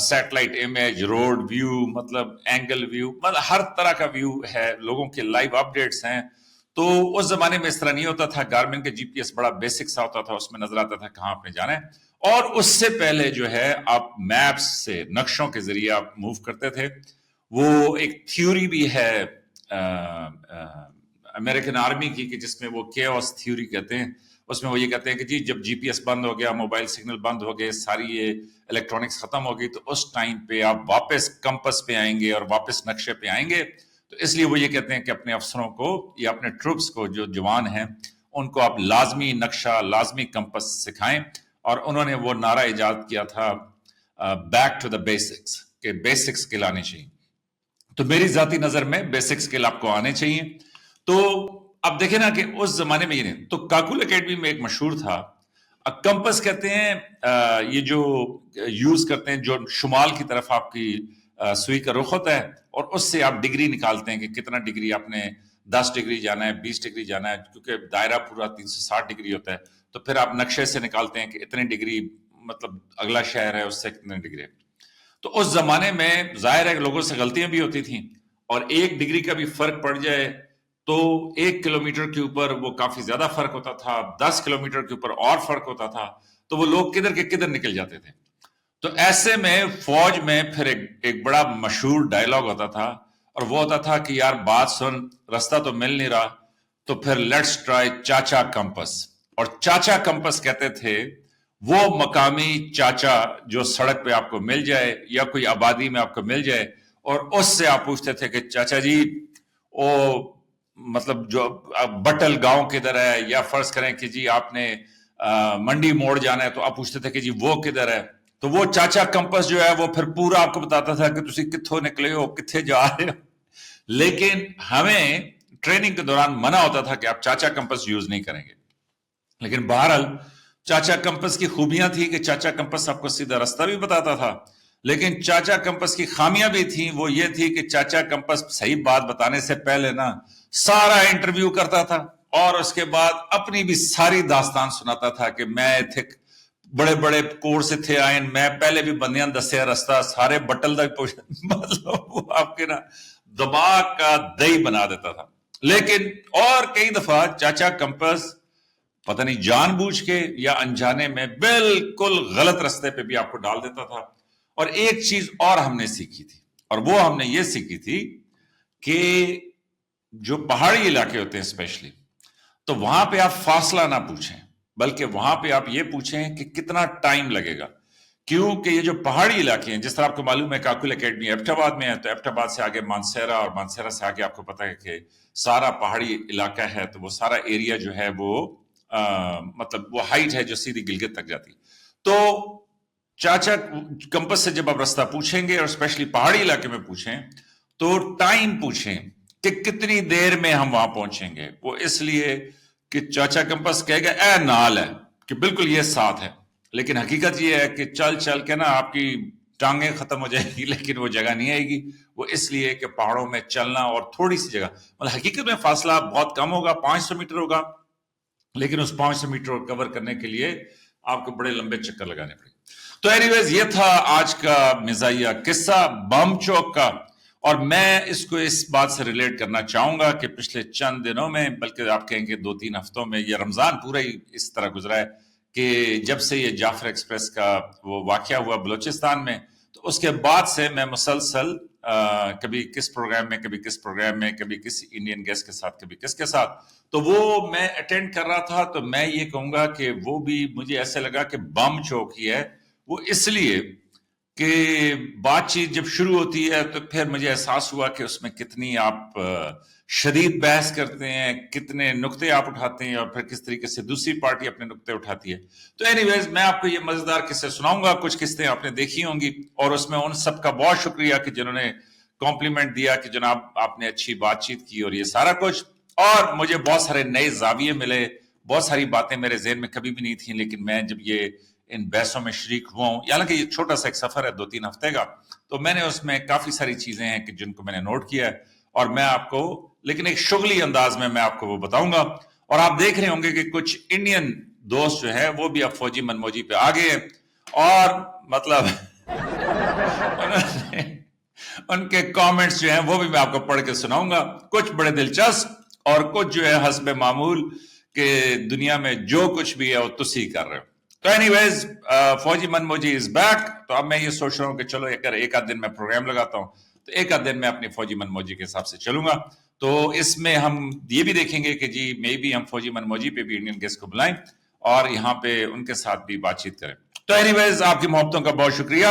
Satellite image, road view, مطلب angle view, مطلب ہر طرح کا ویو ہے، لوگوں کے لائیو اپڈیٹس ہیں. تو اس زمانے میں اس طرح نہیں ہوتا تھا. گارمن کا جی پی ایس بڑا بیسک سا ہوتا تھا، اس میں نظر آتا تھا کہاں آپ نے جانا ہے. اور اس سے پہلے جو ہے آپ میپس سے، نقشوں کے ذریعے آپ موو کرتے تھے. وہ ایک تھیوری بھی ہے امریکن آرمی کی کہ جس میں وہ کیوس تھیوری کہتے ہیں. اس میں وہ یہ کہتے ہیں کہ جی جب جی پی ایس بند ہو گیا، موبائل سگنل بند ہو گئے، ساری یہ الیکٹرانکس ختم ہو گئی، تو اس ٹائم پہ آپ واپس کمپس پہ آئیں گے اور واپس نقشے پہ آئیں گے. تو اس لیے وہ یہ کہتے ہیں کہ اپنے افسروں کو یا اپنے ٹروپس کو، جو جوان ہیں، ان کو آپ لازمی نقشہ، لازمی کمپس سکھائیں. اور انہوں نے وہ نعرہ ایجاد کیا تھا بیک ٹو دا بیسکس، کہ بیسک اسکل آنے چاہیے. تو میری ذاتی نظر میں بیسک اسکل آپ کو آنے چاہیے. تو اب دیکھیں نا کہ اس زمانے میں یہ نہیں تو کاکول اکیڈمی میں ایک مشہور تھا کمپس کہتے ہیں یہ جو یوز کرتے ہیں، جو شمال کی طرف آپ کی سوئی کا رخ ہوتا ہے، اور اس سے آپ ڈگری نکالتے ہیں کہ کتنا ڈگری آپ نے 10 ڈگری جانا ہے، 20 ڈگری جانا ہے، کیونکہ دائرہ پورا 360 ڈگری ہوتا ہے. تو پھر آپ نقشے سے نکالتے ہیں کہ اتنے ڈگری، مطلب اگلا شہر ہے اس سے کتنے ڈگری ہے. تو اس زمانے میں ظاہر ہے لوگوں سے غلطیاں بھی ہوتی تھیں، اور 1 ڈگری کا بھی فرق پڑ جائے تو 1 کلومیٹر کے اوپر وہ کافی زیادہ فرق ہوتا تھا، 10 کلومیٹر کے اوپر اور فرق ہوتا تھا. تو وہ لوگ کدھر کے کدھر نکل جاتے تھے. تو ایسے میں فوج میں پھر ایک بڑا مشہور ڈائلاگ ہوتا تھا، اور وہ ہوتا تھا کہ یار بات سن، رستہ تو مل نہیں رہا، تو پھر لیٹس ٹرائی چاچا کمپس. اور چاچا کمپس کہتے تھے وہ مقامی چاچا جو سڑک پہ آپ کو مل جائے یا کوئی آبادی میں آپ کو مل جائے، اور اس سے آپ پوچھتے تھے کہ چاچا جی وہ مطلب جو بٹل گاؤں کدھر ہے، یا فرض کریں کہ جی آپ نے منڈی موڑ جانا ہے، تو آپ پوچھتے تھے کہ جی وہ کدھر ہے. تو وہ چاچا کمپس جو ہے وہ پھر پورا آپ کو بتاتا تھا کہ تسی کتھوں نکلے ہو، کتھے جا رہے ہو. لیکن ہمیں ٹریننگ کے دوران منع ہوتا تھا کہ آپ چاچا کمپس یوز نہیں کریں گے. لیکن بہرحال چاچا کمپس کی خوبیاں تھی کہ چاچا کمپس آپ کو سیدھا رستہ بھی بتاتا تھا، لیکن چاچا کمپس کی خامیاں بھی تھیں. وہ یہ تھی کہ چاچا کمپس صحیح بات بتانے سے پہلے نا سارا انٹرویو کرتا تھا، اور اس کے بعد اپنی بھی ساری داستان سناتا تھا کہ میں تھے بڑے بڑے کورس تھے آئے، میں پہلے بھی بندیاں دسیا رستہ سارے بٹل تک پہنچ، مطلب وہ آپ کے نا دماغ کا دہی بنا دیتا تھا. لیکن اور کئی دفعہ چاچا کمپس پتہ نہیں جان بوجھ کے یا انجانے میں بالکل غلط رستے پہ بھی آپ کو ڈال دیتا تھا. اور ایک چیز اور ہم نے سیکھی تھی، اور وہ ہم نے یہ سیکھی تھی کہ جو پہاڑی علاقے ہوتے ہیں اسپیشلی، تو وہاں پہ آپ فاصلہ نہ پوچھیں، بلکہ وہاں پہ آپ یہ پوچھیں کہ کتنا ٹائم لگے گا. کیونکہ یہ جو پہاڑی علاقے ہیں، جس طرح آپ کو معلوم ہے کاکول اکیڈمی ایبٹ آباد میں ہے، تو ایبٹ آباد سے آگے مانسیرا، اور مانسیرا سے آگے آپ کو پتا ہے کہ سارا پہاڑی علاقہ ہے. تو وہ سارا ایریا جو ہے وہ مطلب وہ ہائٹ ہے جو سیدھی گلگت تک جاتی. تو چاچا کمپس سے جب آپ رستہ پوچھیں گے، اور اسپیشلی پہاڑی علاقے میں پوچھیں، تو ٹائم پوچھیں کہ کتنی دیر میں ہم وہاں پہنچیں گے. وہ اس لیے کہ چاچا کمپس کہے گا اے نال ہے، کہ بالکل یہ ساتھ ہے، لیکن حقیقت یہ ہے کہ چل چل کے نا آپ کی ٹانگیں ختم ہو جائے گی، لیکن وہ جگہ نہیں آئے گی. وہ اس لیے کہ پہاڑوں میں چلنا اور تھوڑی سی جگہ، مطلب حقیقت میں فاصلہ بہت کم ہوگا، 500 میٹر ہوگا، لیکن اس 500 میٹر کو کور کرنے کے لیے آپ کو بڑے لمبے چکر لگانے پڑے. تو اینی ویز یہ تھا آج کا مزاحیہ قصہ بم چوک کا. اور میں اس کو اس بات سے ریلیٹ کرنا چاہوں گا کہ پچھلے چند دنوں میں، بلکہ آپ کہیں گے 2-3 ہفتوں میں، یہ رمضان پورا ہی اس طرح گزرا ہے کہ جب سے یہ جعفر ایکسپریس کا وہ واقعہ ہوا بلوچستان میں، تو اس کے بعد سے میں مسلسل کبھی کس پروگرام میں، کبھی کس پروگرام میں، کبھی کسی انڈین گیسٹ کے ساتھ، کبھی کس کے ساتھ، تو وہ میں اٹینڈ کر رہا تھا. تو میں یہ کہوں گا کہ وہ بھی مجھے ایسے لگا کہ بم چوک ہی ہے. وہ اس لیے کہ بات چیت جب شروع ہوتی ہے تو پھر مجھے احساس ہوا کہ اس میں کتنی آپ شدید بحث کرتے ہیں، کتنے نقطے آپ اٹھاتے ہیں، اور پھر کس طریقے سے دوسری پارٹی اپنے نقطے اٹھاتی ہے. تو اینی ویز میں آپ کو یہ مزیدار قصے سناؤں گا. کچھ قسطیں آپ نے دیکھی ہوں گی، اور اس میں ان سب کا بہت شکریہ کہ جنہوں نے کمپلیمنٹ دیا کہ جناب آپ نے اچھی بات چیت کی اور یہ سارا کچھ. اور مجھے بہت سارے نئے زاویے ملے، بہت ساری باتیں میرے ذہن میں کبھی بھی نہیں تھیں، لیکن میں جب یہ ان بحثوں میں شریک ہوا ہوں، حالانکہ یہ چھوٹا سا ایک سفر ہے 2-3 ہفتے کا، تو میں نے اس میں کافی ساری چیزیں ہیں کہ جن کو میں نے نوٹ کیا ہے، اور میں آپ کو لیکن ایک شغلی انداز میں آپ کو وہ بتاؤں گا. اور آپ دیکھ رہے ہوں گے کہ کچھ انڈین دوست جو ہے وہ بھی اب فوجی من موجی پہ آ گئے ہیں، اور مطلب ان کے کامنٹس جو ہیں وہ بھی میں آپ کو پڑھ کے سناؤں گا، کچھ بڑے دلچسپ اور کچھ جو ہے حسب معمول کہ دنیا میں جو کچھ بھی ہے وہ تسی کر رہے ہو. تو اینی ویز فوجی من موجی از بیک. تو اب میں یہ سوچ رہا ہوں کہ چلو اگر ایک آدھ دن میں پروگرام لگاتا ہوں تو ایک آدھ دن میں اپنی فوجی من موجی کے حساب سے چلوں گا. تو اس میں ہم یہ بھی دیکھیں گے کہ جی مے بی ہم فوجی من موجی پہ بھی انڈین گیسٹ کو بلائیں اور یہاں پہ ان کے ساتھ بھی بات چیت کریں. تو اینی ویز آپ کی محبتوں کا بہت شکریہ.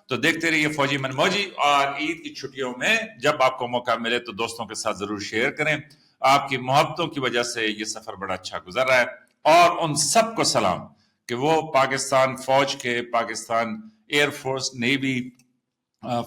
تو دیکھتے رہیے فوجی من موجی، اور عید کی چھٹیوں میں جب آپ کو موقع ملے تو دوستوں کے ساتھ ضرور شیئر کریں. آپ کی محبتوں کی وجہ سے یہ سفر بڑا اچھا گزر رہا ہے. اور ان سب کو سلام کہ وہ پاکستان فوج کے، Pakistan air force, navy,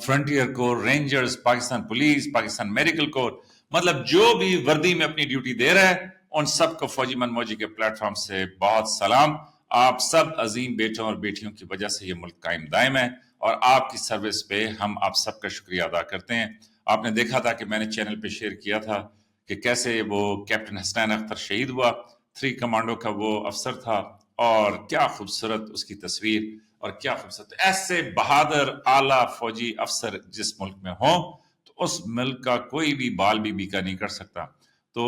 frontier corps, rangers, Pakistan police, Pakistan medical corps, مطلب جو بھی وردی میں اپنی ڈیوٹی دے رہے ہیں ان سب کو فوجی من موجی کے پلیٹ فارم سے بہت سلام. آپ سب عظیم بیٹوں اور بیٹیوں کی وجہ سے یہ ملک قائم دائم ہے، اور آپ کی سروس پہ ہم آپ سب کا شکریہ ادا کرتے ہیں. آپ نے دیکھا تھا کہ میں نے چینل پہ شیئر کیا تھا کہ کیسے وہ کیپٹن حسنین اختر شہید ہوا، 3 کمانڈو کا وہ افسر تھا، اور کیا خوبصورت اس کی تصویر، اور کیا خوبصورت. ایسے بہادر اعلیٰ فوجی افسر جس ملک میں ہوں تو اس ملک کا کوئی بھی بال بھی بیکا نہیں کر سکتا. تو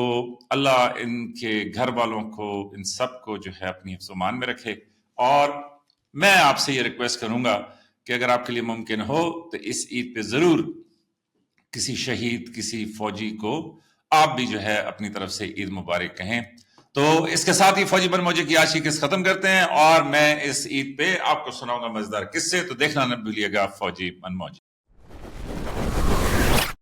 اللہ ان کے گھر والوں کو، ان سب کو جو ہے اپنی حفظ و امان میں رکھے. اور میں آپ سے یہ ریکویسٹ کروں گا کہ اگر آپ کے لیے ممکن ہو تو اس عید پہ ضرور کسی شہید، کسی فوجی کو آپ بھی جو ہے اپنی طرف سے عید مبارک کہیں. تو اس کے ساتھ ہی فوجی من موجی کی آج کی قسط ختم کرتے ہیں، اور میں اس عید پہ آپ کو سناؤں گا مزیدار قصے. تو دیکھنا نہ بھولیے گا فوجی من موجی.